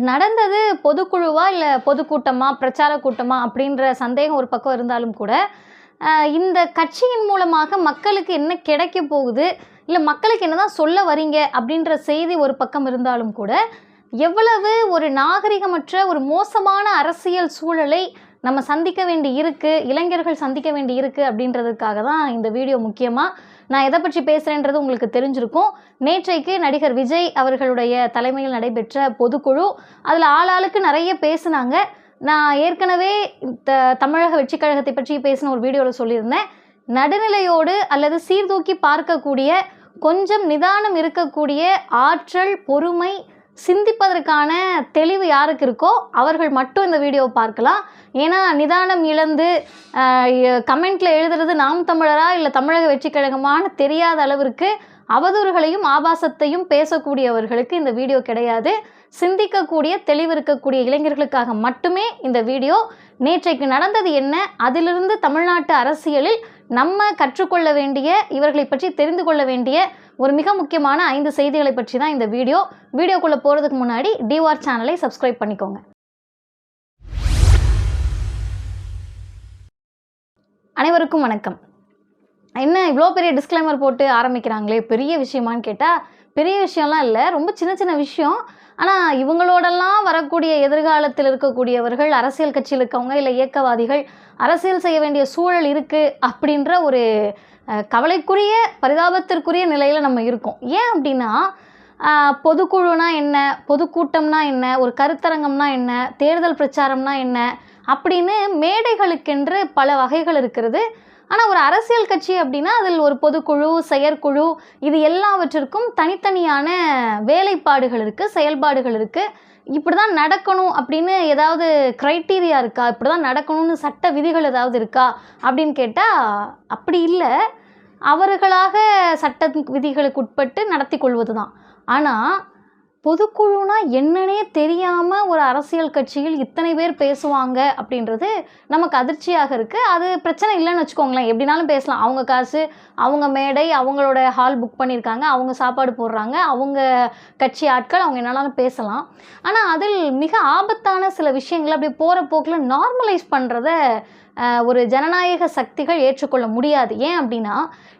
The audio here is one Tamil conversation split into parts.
நடந்தது பொதுக்குழுவா, இல்ல பொதுக்கூட்டமா, பிரச்சார கூட்டமா அப்படின்ற சந்தேகம் ஒரு பக்கம் இருந்தாலும் கூட, இந்த கட்சியின் மூலமாக மக்களுக்கு என்ன கிடைக்க போகுது, இல்ல மக்களுக்கு என்னதான் சொல்ல வரீங்க அப்படின்ற செய்தி ஒரு பக்கம் இருந்தாலும் கூட, எவ்வளவு ஒரு நாகரிகமற்ற ஒரு மோசமான அரசியல் சூழலை நம்ம சந்திக்க வேண்டி இருக்கு, இளைஞர்கள் சந்திக்க வேண்டி இருக்கு அப்படின்றதுக்காக தான் இந்த வீடியோ முக்கியமா. நான் எதை பற்றி பேசுகிறேன்றது உங்களுக்கு தெரிஞ்சிருக்கும். நேற்றைக்கு நடிகர் விஜய் அவர்களுடைய தலைமையில் நடைபெற்ற பொதுக்குழு, அதில் ஆளாளுக்கு நிறைய பேசுனாங்க. நான் ஏற்கனவே தமிழக வெற்றி கழகத்தை பற்றி பேசின ஒரு வீடியோவில் சொல்லியிருந்தேன். நடுநிலையோடு அல்லது சீர்தூக்கி பார்க்கக்கூடிய, கொஞ்சம் நிதானம் இருக்கக்கூடிய ஆற்றல், பொறுமை, சிந்திப்பதற்கான தெளிவு யாருக்கு இருக்கோ அவர்கள் மட்டும் இந்த வீடியோவை பார்க்கலாம். ஏன்னா நிதானம் இழந்து கமெண்ட்டில் எழுதுறது நாம் தமிழரா இல்லை தமிழக வெற்றி கழகமானு தெரியாத அளவிற்கு அவதூறுகளையும் ஆபாசத்தையும் பேசக்கூடியவர்களுக்கு இந்த வீடியோ கிடையாது. சிந்திக்கக்கூடிய, தெளிவு இருக்கக்கூடிய இளைஞர்களுக்காக மட்டுமே இந்த வீடியோ. நேற்றைக்கு நடந்தது என்ன, அதிலிருந்து தமிழ்நாட்டு அரசியலில் நம்ம கற்றுக்கொள்ள வேண்டிய, இவர்களை பற்றி தெரிந்து கொள்ள வேண்டிய ஒரு மிக முக்கியமான 5 செய்திகளை பற்றி தான் இந்த வீடியோ. வீடியோக்குள்ளே போகிறதுக்கு முன்னாடி டிவார் சேனலை சப்ஸ்கிரைப் பண்ணிக்கோங்க. அனைவருக்கும் வணக்கம். என்ன இவ்வளோ பெரிய டிஸ்க்ளைமர் போட்டு ஆரம்பிக்கிறாங்களே, பெரிய விஷயமான்னு கேட்டால் பெரிய விஷயம்லாம் இல்லை, ரொம்ப சின்ன சின்ன விஷயம். ஆனால் இவங்களோடெல்லாம் வரக்கூடிய எதிர்காலத்தில் இருக்கக்கூடியவர்கள், அரசியல் கட்சியில் இருக்கவங்க இல்லை இயக்கவாதிகள் அரசியல் செய்ய வேண்டிய சூழல் இருக்குது அப்படின்ற ஒரு கவலைக்குரிய, பரிதாபத்திற்குரிய நிலையில் நம்ம இருக்கோம். ஏன் அப்படின்னா, பொதுக்குழுனா என்ன, பொதுக்கூட்டம்னா என்ன, ஒரு கருத்தரங்கம்னா என்ன, தேர்தல் பிரச்சாரம்னா என்ன அப்படின்னு மேடைகளுக்கென்று பல வகைகள் இருக்கிறது. ஆனால் ஒரு அரசியல் கட்சி அப்படின்னா அதில் ஒரு பொதுக்குழு, செயற்குழு, இது எல்லாவற்றிற்கும் தனித்தனியான வேலைப்பாடுகள் இருக்குது, செயல்பாடுகள் இருக்குது. இப்படி தான் நடக்கணும் அப்படின்னு ஏதாவது க்ரைட்டீரியா இருக்கா, இப்படி தான் நடக்கணும்னு சட்ட விதிகள் ஏதாவது இருக்கா அப்படின்னு கேட்டால் அப்படி இல்லை. அவர்களாக சட்ட விதிகளுக்கு உட்பட்டு நடத்தி கொள்வது தான். ஆனால் பொதுக்குழுனா என்னன்னே தெரியாமல் ஒரு அரசியல் கட்சியில் இத்தனை பேர் பேசுவாங்க அப்படின்றது நமக்கு அதிர்ச்சியாக இருக்குது. அது பிரச்சனை இல்லைன்னு வச்சுக்கோங்களேன், எப்படினாலும் பேசலாம். அவங்க காசு, அவங்க மேடை, அவங்களோட ஹால் புக் பண்ணியிருக்காங்க, அவங்க சாப்பாடு போடுறாங்க, அவங்க கட்சி ஆட்கள், அவங்க என்னன்னாலும் பேசலாம். ஆனால் அதில் மிக ஆபத்தான சில விஷயங்களை அப்படியே போகிற போக்கில் நார்மலைஸ் பண்ணுறத ஒரு ஜனநாயக சக்திகள் ஏற்றுக்கொள்ள முடியாது. ஏன் அப்படின்னா,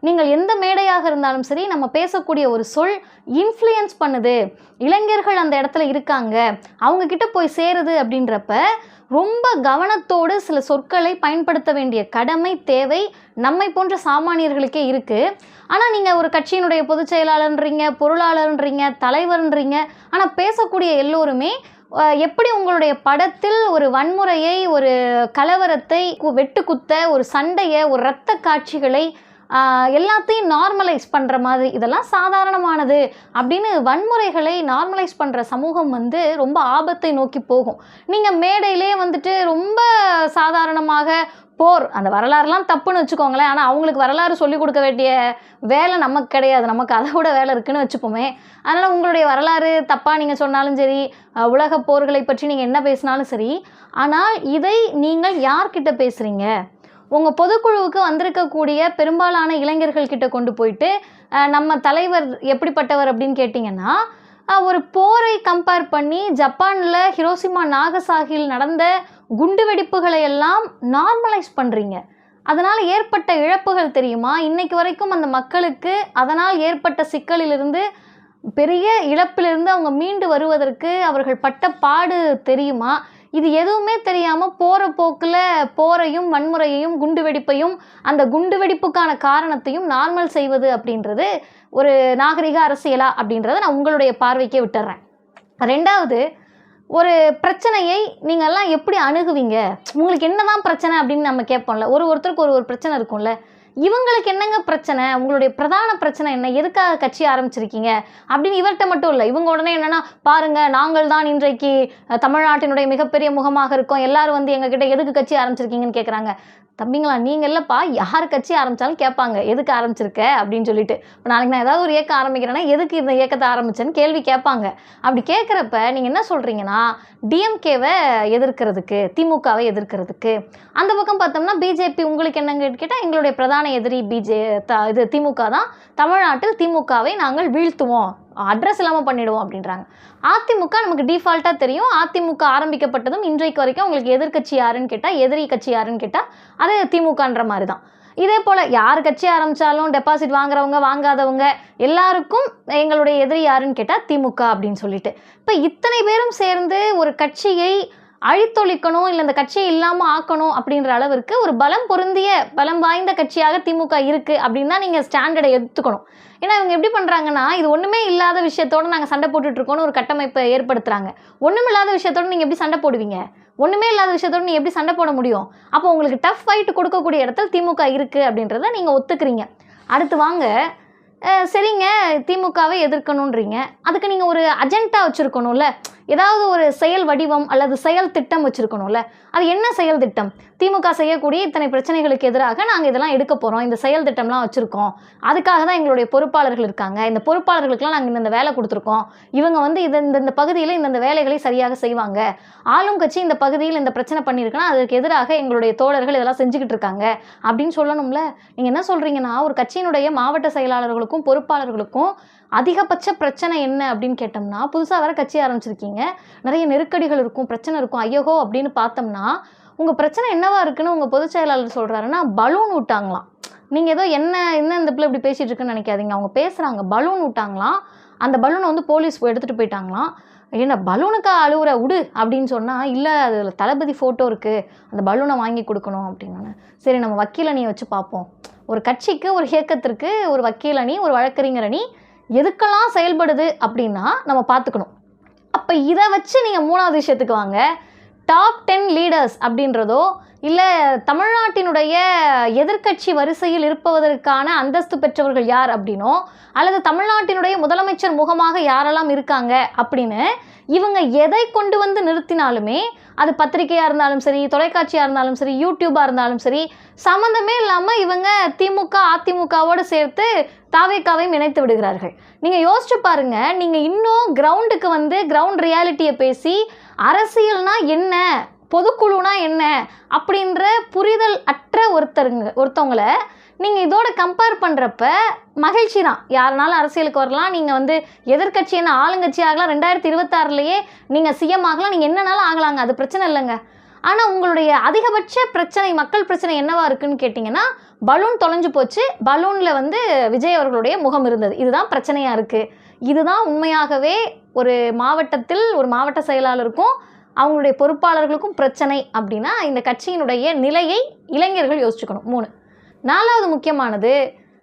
நீங்கள் எந்த மேடையாக இருந்தாலும் சரி, நம்ம பேசக்கூடிய ஒரு சொல் இன்ஃப்ளூயன்ஸ் பண்ணுது, இளைஞர்கள் அந்த இடத்துல இருக்காங்க, அவங்கக்கிட்ட போய் சேருது அப்படின்றப்ப ரொம்ப கவனத்தோடு சில சொற்களை பயன்படுத்த வேண்டிய கடமை, தேவை நம்மை போன்ற சாமானியர்களுக்கே இருக்குது. ஆனால் நீங்கள் ஒரு கட்சியினுடைய பொதுச் செயலாளர்ன்றீங்க, பொருளாளர்ன்றீங்க, தலைவர்ன்றீங்க, ஆனால் பேசக்கூடிய எல்லோருமே எப்படி உங்களுடைய படத்தில் ஒரு வன்முறையை, ஒரு கலவரத்தை, வெட்டுக்குத்த, ஒரு சண்டையை, ஒரு இரத்த காட்சிகளை எல்லாத்தையும் நார்மலைஸ் பண்ணுற மாதிரி, இதெல்லாம் சாதாரணமானது அப்படின்னு வன்முறைகளை நார்மலைஸ் பண்ணுற சமூகம் ரொம்ப ஆபத்தை நோக்கி போகும். நீங்கள் மேடையிலே ரொம்ப சாதாரணமாக போர், அந்த வரலாறுலாம் தப்புன்னு வச்சுக்கோங்களேன், ஆனால் அவங்களுக்கு வரலாறு சொல்லிக் கொடுக்க வேண்டிய வேலை நமக்கு கிடையாது, நமக்கு அதை விட வேலை இருக்குதுன்னு வச்சுப்போமே. அதனால் உங்களுடைய வரலாறு தப்பாக நீங்கள் சொன்னாலும் சரி, உலக போர்களை பற்றி நீங்கள் என்ன பேசினாலும் சரி, ஆனால் இதை நீங்கள் யார்கிட்ட பேசுகிறீங்க? உங்கள் பொதுக்குழுவுக்கு வந்திருக்கக்கூடிய பெரும்பாலான இளைஞர்கள்கிட்ட கொண்டு போயிட்டு நம்ம தலைவர் எப்படிப்பட்டவர் அப்படின்னு கேட்டிங்கன்னா, ஒரு போரை கம்பேர் பண்ணி ஜப்பானில் ஹிரோஷிமா நாகசாகியில் நடந்த குண்டு வெடிப்புகளை எல்லாம் நார்மலைஸ் பண்ணுறீங்க. அதனால் ஏற்பட்ட இழப்புகள் தெரியுமா? இன்னைக்கு வரைக்கும் அந்த மக்களுக்கு அதனால் ஏற்பட்ட சிக்கலிலிருந்து, பெரிய இழப்பிலிருந்து அவங்க மீண்டு வருவதற்கு அவர்கள் பட்ட பாடு தெரியுமா? இது எதுவுமே தெரியாமல் போகிற போக்கில் போரையும், வன்முறையையும், குண்டு வெடிப்பையும், அந்த குண்டு வெடிப்புக்கான காரணத்தையும் நார்மல் செய்வது அப்படின்றது ஒரு நாகரிக அரசியலா அப்படின்றத நான் உங்களுடைய பார்வைக்கே விட்டுறேன். 2வது, ஒரு பிரச்சனையை நீங்கள்லாம் எப்படி அணுகுவீங்க? உங்களுக்கு என்ன தான் பிரச்சனை அப்படின்னு நம்ம கேட்போம்ல. ஒருத்தருக்கு ஒரு பிரச்சனை இருக்கும்ல. இவங்களுக்கு என்னங்க பிரச்சனை, உங்களுடைய பிரதான பிரச்சனை என்ன, எதுக்காக கட்சி ஆரம்பிச்சிருக்கீங்க அப்படின்னு இவர்கிட்ட மட்டும் இல்லை. இவங்க உடனே என்னென்னா, பாருங்கள் நாங்கள் தான் இன்றைக்கு தமிழ்நாட்டினுடைய மிகப்பெரிய முகமாக இருக்கோம், எல்லாரும் எங்ககிட்ட எதுக்கு கட்சி ஆரம்பிச்சிருக்கீங்கன்னு கேட்குறாங்க. தம்பிங்களா, நீங்கள் இல்லைப்பா, யார் கட்சி ஆரம்பித்தாலும் கேட்பாங்க எதுக்கு ஆரம்பிச்சிருக்க அப்படின்னு சொல்லிட்டு. இப்போ நாளைக்கு நான் ஏதாவது ஒரு இயக்கம் ஆரம்பிக்கிறேன்னா எதுக்கு இந்த இயக்கத்தை ஆரம்பிச்சேன்னு கேள்வி கேட்பாங்க. அப்படி கேட்குறப்ப நீங்கள் என்ன சொல்கிறீங்கன்னா, டிஎம்கேவை எதிர்க்கிறதுக்கு, திமுகவை எதிர்க்கிறதுக்கு. அந்த பக்கம் பார்த்தோம்னா பிஜேபி உங்களுக்கு என்னங்க கேட்டால், எங்களுடைய பிரதான எதிரி திமுக தான், தமிழ்நாட்டில் திமுகவை நாங்கள் வீழ்த்துவோம், அட்ரஸ் இல்லாமல் பண்ணிடுவோம் அப்படின்றாங்க. அதிமுக நமக்கு டிஃபால்ட்டாக தெரியும். அதிமுக ஆரம்பிக்கப்பட்டதும் இன்றைக்கு வரைக்கும் உங்களுக்கு எதிர்க்கட்சி யாருன்னு கேட்டால், எதிரி கட்சி யாருன்னு கேட்டால் அது திமுகன்ற மாதிரி தான். இதே போல் யார் கட்சி ஆரம்பித்தாலும் டெபாசிட் வாங்குறவங்க வாங்காதவங்க எல்லாருக்கும் எங்களுடைய எதிரி யாருன்னு கேட்டால் திமுக அப்படின்னு சொல்லிட்டு. இப்போ இத்தனை பேரும் சேர்ந்து ஒரு கட்சியை அழித்தொழிக்கணும், இல்லை இந்த கட்சியை இல்லாமல் ஆக்கணும் அப்படின்ற அளவிற்கு ஒரு பலம் வாய்ந்த கட்சியாக திமுக இருக்குது அப்படின்னு தான் நீங்கள் ஸ்டாண்டர்டை எடுத்துக்கணும். ஏன்னா இவங்க எப்படி பண்ணுறாங்கன்னா, இது ஒன்றுமே இல்லாத விஷயத்தோடு நாங்கள் சண்டை போட்டுட்ருக்கோன்னு ஒரு கட்டமைப்பை ஏற்படுத்துகிறாங்க. ஒன்றும் இல்லாத விஷயத்தோடு நீங்கள் எப்படி சண்டை போடுவீங்க? ஒன்றுமே இல்லாத விஷயத்தோடு நீ எப்படி சண்டை போட முடியும்? அப்போ உங்களுக்கு டஃப் ஃபைட் கொடுக்கக்கூடிய இடத்துல திமுக இருக்குது அப்படின்றத நீங்கள் ஒத்துக்கிறீங்க. அடுத்து வாங்க, சரிங்க திமுகவை எதிர்க்கணுன்றீங்க, அதுக்கு நீங்கள் ஒரு அஜெண்டா வச்சுருக்கணும்ல, ஏதாவது ஒரு செயல் வடிவம் அல்லது செயல் திட்டம் வச்சுருக்கணும்ல. அது என்ன செயல் திட்டம்? திமுக செய்யக்கூடிய இத்தனை பிரச்சனைகளுக்கு எதிராக நாங்கள் இதெல்லாம் எடுக்க போகிறோம், இந்த செயல் திட்டம்லாம் வச்சுருக்கோம், அதுக்காக தான் எங்களுடைய பொறுப்பாளர்கள் இருக்காங்க, இந்த பொறுப்பாளர்களுக்கெல்லாம் நாங்கள் இந்த வேலை கொடுத்துருக்கோம், இவங்க வந்து இந்த பகுதியில் இந்த வேலைகளை சரியாக செய்வாங்க, ஆளும் கட்சி இந்த பகுதியில் இந்த பிரச்சனை பண்ணியிருக்குன்னா அதுக்கு எதிராக எங்களுடைய தோழர்கள் இதெல்லாம் செஞ்சுக்கிட்டு இருக்காங்க அப்படின்னு சொல்லணும்ல. நீங்கள் என்ன சொல்கிறீங்கன்னா, ஒரு கட்சியினுடைய மாவட்ட செயலாளர்களுக்கும் பொறுப்பாளர்களுக்கும் அதிகபட்ச பிரச்சனை என்ன அப்படின்னு கேட்டோம்னா, புதுசாக வேறு கட்சி ஆரம்பிச்சிருக்கீங்க, நிறைய நெருக்கடிகள் இருக்கும், பிரச்சனை இருக்கும். ஐயோகோ அப்படின்னு பார்த்தோம்னா உங்கள் பிரச்சனை என்னவா இருக்குன்னு உங்கள் பொதுச் செயலாளர் சொல்கிறாருன்னா, பலூன் விட்டாங்களாம். நீங்கள் ஏதோ என்ன இந்த பிள்ளை இப்படி பேசிகிட்டு இருக்குன்னு நினைக்காதீங்க. அவங்க பேசுகிறாங்க, பலூன் விட்டாங்களாம். அந்த பலூனை வந்து போலீஸ் எடுத்துகிட்டு போயிட்டாங்களாம். என்ன பலூனுக்கா அழுவுற விடு அப்படின்னு சொன்னால், இல்லை அதில் தளபதி ஃபோட்டோ இருக்குது, அந்த பலூனை வாங்கி கொடுக்கணும் அப்படின்னு. சரி நம்ம வக்கீல் அணியை வச்சு பார்ப்போம். ஒரு கட்சிக்கு, ஒரு இயக்கத்திற்கு ஒரு வக்கீல் அணி, ஒரு வழக்கறிஞர் அணி எதுக்கெல்லாம் செயல்படுது அப்படின்னா நம்ம பார்த்துக்கணும். அப்போ இதை வச்சு நீங்கள் மூணாவது விஷயத்துக்கு வாங்க. டாப் 10 லீடர்ஸ் அப்படின்றதோ, இல்லை தமிழ்நாட்டினுடைய எதிர்க்கட்சி வரிசையில் இருப்பதற்கான அந்தஸ்து பெற்றவர்கள் யார் அப்படின்னோ, அல்லது தமிழ்நாட்டினுடைய முதலமைச்சர் முகமாக யாரெல்லாம் இருக்காங்க அப்படின்னு இவங்க எதை கொண்டு வந்து நிறுத்தினாலுமே, அது பத்திரிகையாக இருந்தாலும் சரி, தொலைக்காட்சியாக இருந்தாலும் சரி, யூடியூபாக இருந்தாலும் சரி, சம்மந்தமே இல்லாமல் இவங்க திமுக அதிமுகவோடு சேர்த்து தாவேக்காவையும் இணைத்து விடுகிறார்கள். நீங்கள் யோசிச்சு பாருங்கள், நீங்கள் இன்னும் கிரவுண்டுக்கு வந்து கிரவுண்ட் ரியாலிட்டியை பேசி அரசியல்னா என்ன, பொதுக்குழுனா என்ன அப்படின்ற புரிதல் அற்ற ஒருத்தவங்களை நீங்கள் இதோட கம்பேர் பண்ணுறப்ப மகிழ்ச்சி தான். யாருனாலும் அரசியலுக்கு வரலாம், நீங்கள் வந்து எதிர்கட்சி என்ன ஆளுங்கட்சி ஆகலாம், 2026லேயே நீங்கள் சிஎம் ஆகலாம், நீங்கள் என்னன்னாலும் ஆகலாங்க, அது பிரச்சனை இல்லைங்க. ஆனால் உங்களுடைய அதிகபட்ச பிரச்சனை, மக்கள் பிரச்சனை என்னவா இருக்குன்னு கேட்டிங்கன்னா, பலூன் தொலைஞ்சு போச்சு, பலூனில் வந்து விஜய் அவர்களுடைய முகம் இருந்தது, இதுதான் பிரச்சனையாக இருக்குது. இதுதான் உண்மையாகவே ஒரு மாவட்டத்தில் ஒரு மாவட்ட செயலாளருக்கும் அவங்களுடைய பொறுப்பாளர்களுக்கும் பிரச்சனை அப்படின்னா, இந்த கட்சியினுடைய நிலையை இளைஞர்கள் யோசிச்சுக்கணும். 3. 4வது முக்கியமானது,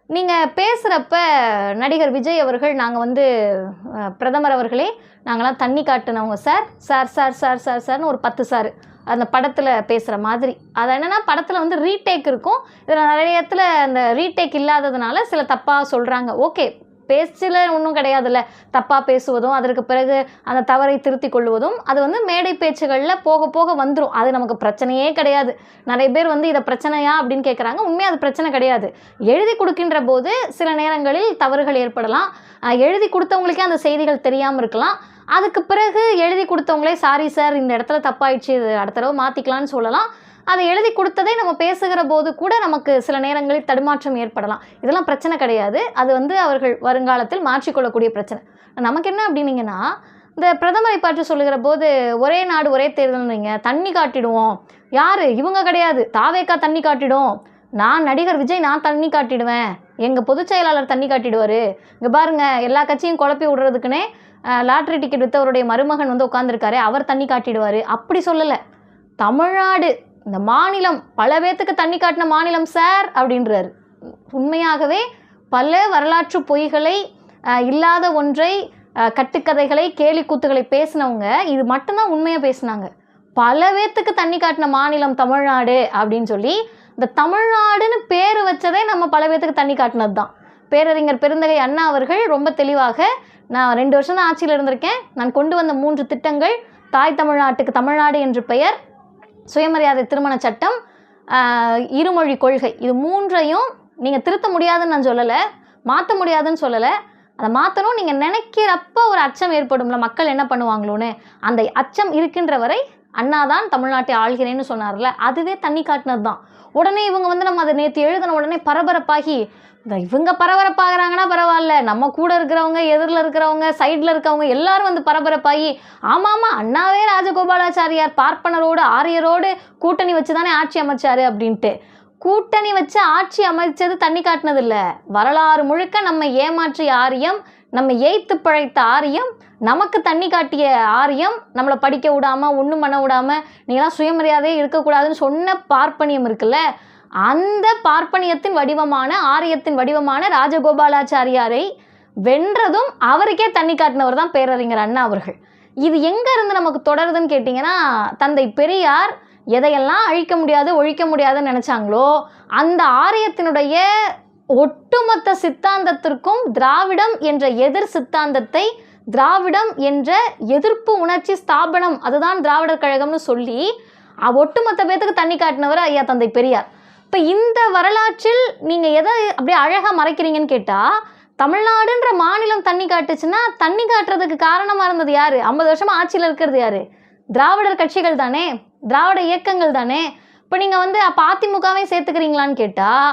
நீங்கள் பேசுகிறப்ப நடிகர் விஜய் அவர்கள், நாங்கள் வந்து பிரதமர் அவர்களே நாங்களாம் தண்ணி காட்டுனவங்க sir sir sir sir sir சார்னு ஒரு 10 சார் அந்த படத்தில் பேசுகிற மாதிரி. அது என்னென்னா, படத்தில் வந்து ரீடேக் இருக்கும், இதில் நிறைய இடத்துல அந்த ரீடேக் இல்லாததுனால சில தப்பாக சொல்கிறாங்க. ஓகே, பேச்சில் ஒன்றும் கிடையாதுல்ல, தப்பாக பேசுவதும் அதற்கு பிறகு அந்த தவறை திருத்தி கொள்வதும் அது வந்து மேடை பேச்சுகளில் போக போக வந்துடும், அது நமக்கு பிரச்சனையே கிடையாது. நிறைய பேர் வந்து இதை பிரச்சனையா அப்படின்னு கேட்குறாங்க. உண்மையாக அது பிரச்சனை கிடையாது. எழுதி கொடுக்கின்ற போது சில நேரங்களில் தவறுகள் ஏற்படலாம், எழுதி கொடுத்தவங்களுக்கே அந்த செய்திகள் தெரியாமல் இருக்கலாம். அதுக்கு பிறகு எழுதி கொடுத்தவங்களே சாரி சார் இந்த இடத்துல தப்பாயிடுச்சு, இது அடுத்த தடவை மாற்றிக்கலான்னு சொல்லலாம். அதை எழுதி கொடுத்ததை நம்ம பேசுகிற போது கூட நமக்கு சில நேரங்களில் தடுமாற்றம் ஏற்படலாம். இதெல்லாம் பிரச்சனை கிடையாது, அது வந்து அவர்கள் வருங்காலத்தில் மாற்றிக்கொள்ளக்கூடிய பிரச்சனை. நமக்கு என்ன அப்படின்னீங்கன்னா, இந்த பிரதமரை பற்றி சொல்லுகிற போது ஒரே நாடு ஒரே தேர்தல்னீங்க, தண்ணி காட்டிடுவோம், யார் இவங்க கிடையாது, தாவேக்கா தண்ணி காட்டிடும், நான் நடிகர் விஜய் நான் தண்ணி காட்டிடுவேன், எங்கள் பொதுச் செயலாளர் தண்ணி காட்டிடுவார், இங்கே பாருங்கள் எல்லா கட்சியும் குழப்பி விடுறதுக்குன்னே லாட்ரி டிக்கெட் விற்றவருடைய மருமகன் வந்து உட்காந்துருக்காரு, அவர் தண்ணி காட்டிடுவார். அப்படி சொல்லலை. தமிழ்நாடு இந்த மாநிலம் பல பேத்துக்கு தண்ணி காட்டின மாநிலம் சார் அப்படின்றாரு. உண்மையாகவே பல வரலாற்று பொய்களை, இல்லாத ஒன்றை, கட்டுக்கதைகளை, கேலி கூத்துகளை பேசினவங்க இது மட்டும்தான் உண்மையாக பேசினாங்க. பல பேத்துக்கு தண்ணி காட்டின மாநிலம் தமிழ்நாடு அப்படின்னு சொல்லி, இந்த தமிழ்நாடுன்னு பேர் வச்சதே நம்ம பல பேத்துக்கு தண்ணி காட்டினது தான். பேரறிஞர் பெருந்தகை அண்ணா அவர்கள் ரொம்ப தெளிவாக, நான் 2 வருஷம் தான் ஆட்சியில் இருந்திருக்கேன், நான் கொண்டு வந்த 3 திட்டங்கள், தாய் தமிழ்நாட்டுக்கு தமிழ்நாடு என்று பெயர், சுயமரியாதை திருமண சட்டம், இருமொழி கொள்கை, இது 3ஐயும் நீங்கள் திருத்த முடியாதுன்னு நான் சொல்லலை, மாற்ற முடியாதுன்னு சொல்லலை. அதை மாற்றணும் நீங்கள் நினைக்கிறப்ப ஒரு அச்சம் ஏற்படும்ல, மக்கள் என்ன பண்ணுவாங்களோன்னு, அந்த அச்சம் இருக்கின்ற வரை அண்ணா தான் தமிழ்நாட்டை ஆள்கிறேன்னு சொன்னார்ல, அதுவே தண்ணி காட்டினது தான். உடனே இவங்க வந்து நம்ம அதை நேற்று எழுதின உடனே பரபரப்பாகி இவங்க பரபரப்பாகிறாங்கன்னா பரவாயில்ல, நம்ம கூட இருக்கிறவங்க, எதிரில் இருக்கிறவங்க, சைடில் இருக்கவங்க எல்லாரும் வந்து பரபரப்பாகி ஆமாம் அண்ணாவே ராஜகோபாலாச்சாரியார் பார்ப்பனரோடு ஆரியரோடு கூட்டணி வச்சு தானே ஆட்சி அமைச்சாரு அப்படின்ட்டு. கூட்டணி வச்சு ஆட்சி அமைச்சது தண்ணி காட்டினது இல்லை. வரலாறு முழுக்க நம்ம ஏமாற்றிய ஆரியம், நம்ம ஏய்த்து பழைத்த ஆரியம், நமக்கு தண்ணி காட்டிய ஆரியம், நம்மளை படிக்க விடாமல் ஒன்றும் பண்ண விடாமல் நீங்களாம் சுயமரியாதையே இருக்கக்கூடாதுன்னு சொன்ன பார்ப்பனியம் இருக்குல்ல, அந்த பார்ப்பனியத்தின் வடிவமான ஆரியத்தின் வடிவமான ராஜகோபாலாச்சாரியாரை வென்றதும் அவருக்கே தண்ணி காட்டினவர் தான் பேரறிஞர் அண்ணா அவர்கள். இது எங்கேருந்து நமக்கு தொடருதுன்னு கேட்டிங்கன்னா, தந்தை பெரியார் எதையெல்லாம் அழிக்க முடியாது ஒழிக்க முடியாதுன்னு நினச்சாங்களோ அந்த ஆரியத்தினுடைய ஒட்டுமொத்த சித்தாந்தத்திற்கும் திராவிடம் என்ற எதிர் சித்தாந்தத்தை, திராவிடம் என்ற எதிர்ப்பு உணர்ச்சி ஸ்தாபனம், அதுதான் திராவிடர் கழகம்னு சொல்லி ஒட்டுமொத்த பேத்துக்கு தண்ணி காட்டினவர் ஐயா தந்தை பெரியார். இப்போ இந்த வரலாற்றில் நீங்கள் எதை அப்படியே அழகாக மறைக்கிறீங்கன்னு கேட்டால், தமிழ்நாடுன்ற மாநிலம் தண்ணி காட்டுச்சுன்னா தண்ணி காட்டுறதுக்கு காரணமாக இருந்தது யார்? 50 வருஷமாக ஆட்சியில் இருக்கிறது யார்? திராவிடர் கட்சிகள் தானே, திராவிட இயக்கங்கள் தானே. இப்போ நீங்கள் வந்து அப்போ அதிமுகவை சேர்த்துக்கிறீங்களான்னு கேட்டால்,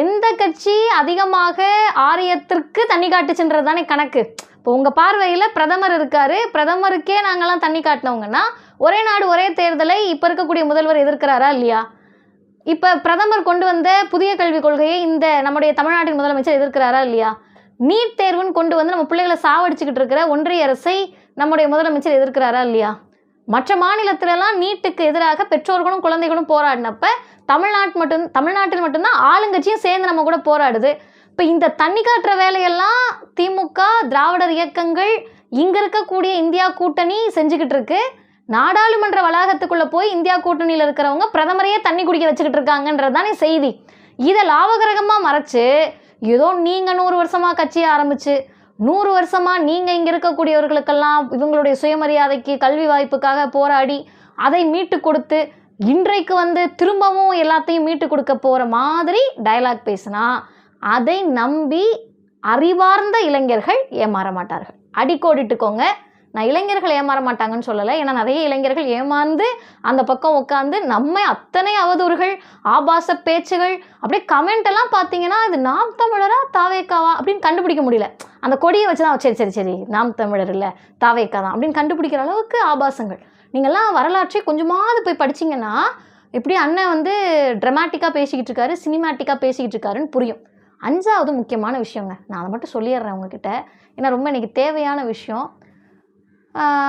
எந்த கட்சி அதிகமாக ஆரியத்திற்கு தண்ணி காட்டுச்சுன்றது தானே கணக்கு. இப்போ உங்கள் பார்வையில் பிரதமர் இருக்கார், பிரதமருக்கே நாங்கள்லாம் தண்ணி காட்டினவங்கன்னா ஒரே நாடு ஒரே தேர்தலை இப்போ இருக்கக்கூடிய முதல்வர் எதிர்க்கிறாரா இல்லையா? இப்போ பிரதமர் கொண்டு வந்த புதிய கல்விக் கொள்கையை இந்த நம்முடைய தமிழ்நாட்டின் முதலமைச்சர் எதிர்க்கிறாரா இல்லையா? நீட் தேர்வுன்னு கொண்டு வந்து நம்ம பிள்ளைகளை சாவடிச்சுக்கிட்டு இருக்கிற ஒன்றிய அரசை நம்முடைய முதலமைச்சர் எதிர்க்கிறாரா இல்லையா? மற்ற மாநிலத்திலலாம் நீட்டுக்கு எதிராக பெற்றோர்களும் குழந்தைகளும் போராடினப்ப தமிழ்நாட்டில் மட்டும்தான் ஆளுங்கட்சியும் சேர்ந்து நம்ம கூட போராடுது. இப்போ இந்த தண்ணி காட்டுற வேலையெல்லாம் திமுக, திராவிடர் இயக்கங்கள், இங்கே இருக்கக்கூடிய இந்தியா கூட்டணி செஞ்சுக்கிட்டு இருக்கு. நாடாளுமன்ற வளாகத்துக்குள்ளே போய் இந்தியா கூட்டணியில் இருக்கிறவங்க பிரதமரையே தண்ணி குடிக்க வச்சுக்கிட்டு இருக்காங்கன்றது தானே செய்தி. இதை லாபகரகமாக மறைச்சு ஏதோ நீங்கள் 100 வருஷமாக கட்சியை ஆரம்பித்து 100 வருஷமாக நீங்கள் இங்கே இருக்கக்கூடியவர்களுக்கெல்லாம் இவங்களுடைய சுயமரியாதைக்கு கல்வி வாய்ப்புக்காக போராடி அதை மீட்டு கொடுத்து இன்றைக்கு வந்து திரும்பவும் எல்லாத்தையும் மீட்டு கொடுக்க போகிற மாதிரி டயலாக் பேசினா அதை நம்பி அறிவார்ந்த இளைஞர்கள் ஏமாற மாட்டார்கள். அடிக்கோடிட்டுக்கோங்க. நான் இளைஞர்கள் ஏமாற மாட்டாங்கன்னு சொல்லலை. ஏன்னா நிறைய இளைஞர்கள் ஏமாந்து அந்த பக்கம் உட்காந்து நம்ம அத்தனை அவதூறுகள், ஆபாச பேச்சுகள், அப்படியே கமெண்ட் எல்லாம் பார்த்தீங்கன்னா இது நாம் தமிழரா தாவேக்காவா அப்படின்னு கண்டுபிடிக்க முடியல. அந்த கொடியை வச்சு தான் சரி நாம் தமிழர் இல்லை தாவேக்கா தான் அப்படின்னு கண்டுபிடிக்கிற அளவுக்கு ஆபாசங்கள். நீங்கள்லாம் வரலாற்றை கொஞ்சமாவது போய் படிச்சிங்கன்னா இப்படி அண்ணன் வந்து ட்ராமாட்டிக்காக பேசிக்கிட்டு இருக்காரு, சினிமாட்டிக்காக பேசிக்கிட்டு இருக்காருன்னு புரியும். 5வது முக்கியமான விஷயங்க, நான் அதை மட்டும் சொல்லிடுறேன் உங்ககிட்ட, ஏன்னா ரொம்ப இன்றைக்கி தேவையான விஷயம்.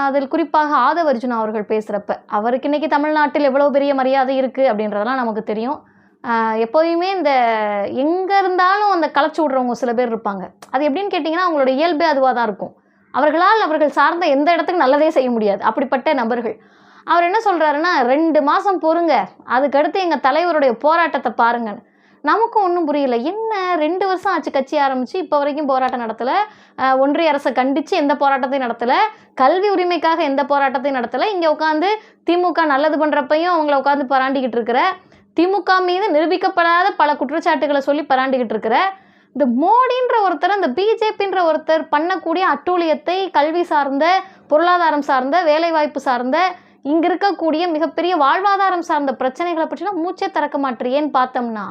அதில் குறிப்பாக ஆதவ அர்ஜுனா அவர்கள் பேசுகிறப்ப அவருக்கு இன்றைக்கி தமிழ்நாட்டில் எவ்வளோ பெரிய மரியாதை இருக்குது அப்படின்றதெல்லாம் நமக்கு தெரியும். எப்போயுமே இந்த எங்கே இருந்தாலும் அந்த களைச்சி விட்றவங்க சில பேர் இருப்பாங்க. அது எப்படின்னு கேட்டிங்கன்னா அவங்களோட இயல்பே அதுவாக தான் இருக்கும். அவர்கள் சார்ந்த எந்த இடத்துக்கு நல்லதே செய்ய முடியாது, அப்படிப்பட்ட நபர்கள். அவர் என்ன சொல்கிறாருன்னா, 2 மாதம் பொறுங்க, அதுக்கடுத்து எங்கள் தலைவருடைய போராட்டத்தை பாருங்கன்னு. நமக்கும் ஒன்றும் புரியல. என்ன 2 வருஷம் ஆச்சு கட்சி ஆரம்பித்து இப்போ வரைக்கும் போராட்டம் நடத்தலை, ஒன்றிய அரசை கண்டித்து எந்த போராட்டத்தையும் நடத்தலை, கல்வி உரிமைக்காக எந்த போராட்டத்தையும் நடத்தலை. இங்கே உட்காந்து திமுக நல்லது பண்ணுறப்பையும் அவங்கள உட்காந்து பராண்டிக்கிட்டு இருக்கிற, திமுக மீது நிரூபிக்கப்படாத பல குற்றச்சாட்டுகளை சொல்லி பராண்டிக்கிட்டு இருக்கிற இந்த மோடின்ற ஒருத்தர், இந்த பிஜேபின்ற ஒருத்தர் பண்ணக்கூடிய அட்டூழியத்தை, கல்வி சார்ந்த, பொருளாதாரம் சார்ந்த, வேலைவாய்ப்பு சார்ந்த, இங்கே இருக்கக்கூடிய மிகப்பெரிய வாழ்வாதாரம் சார்ந்த பிரச்சனைகளை பற்றிலாம் மூச்சே திறக்க மாட்டேறியேன்னு பார்த்தோம்னா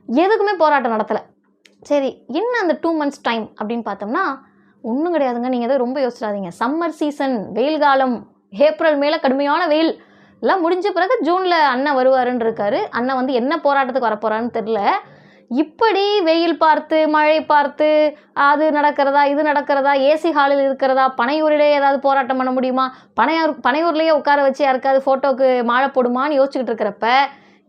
எதுக்குமே போராட்டம் நடத்தலை. சரி, என்ன அந்த 2 months டைம் அப்படின்னு பார்த்தோம்னா ஒன்றும் கிடையாதுங்க. நீங்கள் எதுவும் ரொம்ப யோசிச்சிடாதீங்க. சம்மர் சீசன், வெயில் காலம், ஏப்ரல் மேலே கடுமையான வெயில் எல்லாம் முடிஞ்ச பிறகு ஜூனில் அண்ணன் வருவாருன்னு இருக்காரு. அண்ணன் வந்து என்ன போராட்டத்துக்கு வரப்போகிறான்னு தெரில. இப்படி வெயில் பார்த்து, மழை பார்த்து, அது நடக்கிறதா இது நடக்கிறதா, ஏசி ஹாலில் இருக்கிறதா, பனையூரிலே ஏதாவது போராட்டம் பண்ண முடியுமா, பனையூர்லேயே உட்கார வச்சு யாருக்காவது ஃபோட்டோவுக்கு மாலை போடுமான்னு யோசிச்சுக்கிட்டு இருக்கிறப்ப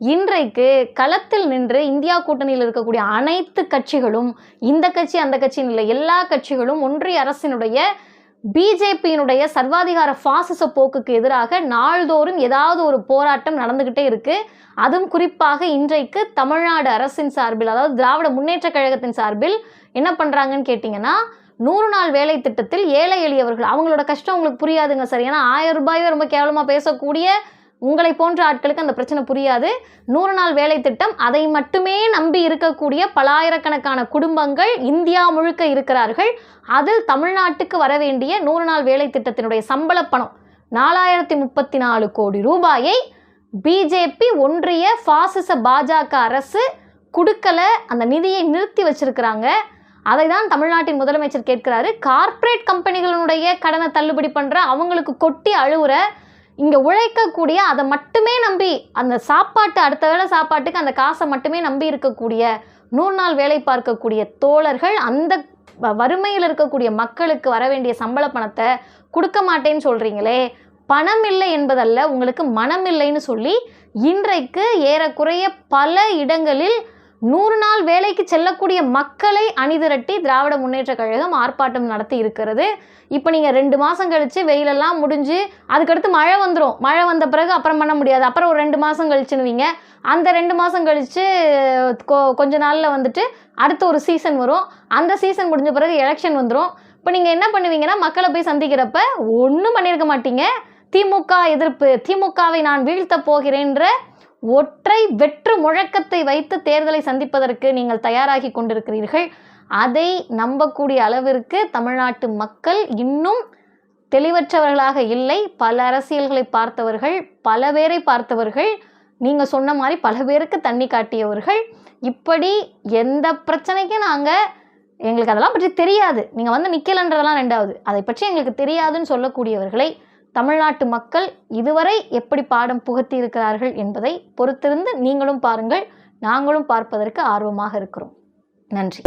இன்றைக்கு களத்தில் நின்று இந்தியா கூட்டணியில் இருக்கக்கூடிய அனைத்து கட்சிகளும், இந்த கட்சி அந்த கட்சின்னு இல்லை, எல்லா கட்சிகளும் ஒன்றிய அரசினுடைய பிஜேபியினுடைய சர்வாதிகார பாசிச போக்குக்கு எதிராக நாள்தோறும் ஏதாவது ஒரு போராட்டம் நடந்துக்கிட்டே இருக்குது. அதுவும் குறிப்பாக இன்றைக்கு தமிழ்நாடு அரசின் சார்பில், அதாவது திராவிட முன்னேற்ற கழகத்தின் சார்பில் என்ன பண்ணுறாங்கன்னு கேட்டிங்கன்னா, 100 நாள் வேலை திட்டத்தில் ஏழை எளியவர்கள், அவங்களோட கஷ்டம் உங்களுக்கு புரியாதுங்க சார். ஏன்னா 1000 ரூபாயை ரொம்ப கேவலமாக பேசக்கூடிய உங்களை போன்ற ஆட்களுக்கு அந்த பிரச்சனை புரியாது. 100 நாள் வேலை திட்டம், அதை மட்டுமே நம்பி இருக்கக்கூடிய பலாயிரக்கணக்கான குடும்பங்கள் இந்தியா முழுக்க இருக்கிறார்கள். அதில் தமிழ்நாட்டுக்கு வர வேண்டிய 100 நாள் வேலை திட்டத்தினுடைய சம்பள பணம் 4034 கோடி ரூபாயை பிஜேபி ஒன்றிய பாசிச பாஜக அரசு கொடுக்கல, அந்த நிதியை நிறுத்தி வச்சிருக்கிறாங்க. அதை தான் தமிழ்நாட்டின் முதலமைச்சர் கேட்கிறாரு. கார்ப்பரேட் கம்பெனிகளுடைய கடனை தள்ளுபடி பண்ணுற, அவங்களுக்கு கொட்டி அழுவுற, இங்கே உழைக்கக்கூடிய, அதை மட்டுமே நம்பி அந்த சாப்பாட்டு அடுத்த வேளை சாப்பாட்டுக்கு அந்த காசை மட்டுமே நம்பி இருக்கக்கூடிய 100 நாள் வேலை பார்க்கக்கூடிய தோழர்கள், அந்த வறுமையில் இருக்கக்கூடிய மக்களுக்கு வர வேண்டிய சம்பள பணத்தை கொடுக்க மாட்டேன்னு சொல்கிறீங்களே, பணம் இல்லை என்பதல்ல, உங்களுக்கு மனம் இல்லைன்னு சொல்லி இன்றைக்கு ஏறக்குறைய பல இடங்களில் 100 நாள் வேலைக்கு செல்லக்கூடிய மக்களை அணிதிரட்டி திராவிட முன்னேற்ற கழகம் ஆர்ப்பாட்டம் நடத்தி இருக்கிறது. இப்போ நீங்கள் 2 மாதம் கழித்து வெயிலெல்லாம் முடிஞ்சு அதுக்கடுத்து மழை வந்துடும். மழை வந்த பிறகு அப்புறம் பண்ண முடியாது, அப்புறம் ஒரு 2 மாதம் கழிச்சுன்னுவீங்க. அந்த 2 மாதம் கழித்து கொஞ்ச நாளில் வந்துட்டு அடுத்த ஒரு சீசன் வரும். அந்த சீசன் முடிஞ்ச பிறகு எலெக்ஷன் வந்துடும். இப்போ நீங்கள் என்ன பண்ணுவீங்கன்னா, மக்களை போய் சந்திக்கிறப்ப ஒன்றும் பண்ணியிருக்க மாட்டீங்க. திமுக எதிர்ப்பு, திமுகவை நான் வீழ்த்த போகிறேன்ற ஒற்றை வெற்று முழக்கத்தை வைத்து தேர்தலை சந்திப்பதற்கு நீங்கள் தயாராகி கொண்டிருக்கிறீர்கள். அதை நம்பக்கூடிய அளவிற்கு தமிழ்நாட்டு மக்கள் இன்னும் தெளிவற்றவர்களாக இல்லை. பல அரசியல்களை பார்த்தவர்கள், பல பேரை பார்த்தவர்கள், நீங்கள் சொன்ன மாதிரி பல பேருக்கு தண்ணி காட்டியவர்கள். இப்படி எந்த பிரச்சனைக்கும் எங்களுக்கு அதெல்லாம் பற்றி தெரியாது, நீங்கள் வந்து நிற்கலன்றதெல்லாம் ரெண்டாவது, அதை பற்றி எங்களுக்கு தெரியாதுன்னு சொல்லக்கூடியவர்களை தமிழ்நாட்டு மக்கள் இதுவரை எப்படி பாடம் புகட்டி இருக்கிறார்கள் என்பதை பொறுத்திருந்து நீங்களும் பாருங்கள். நாங்களும் பார்ப்பதற்கு ஆர்வமாக இருக்கிறோம். நன்றி.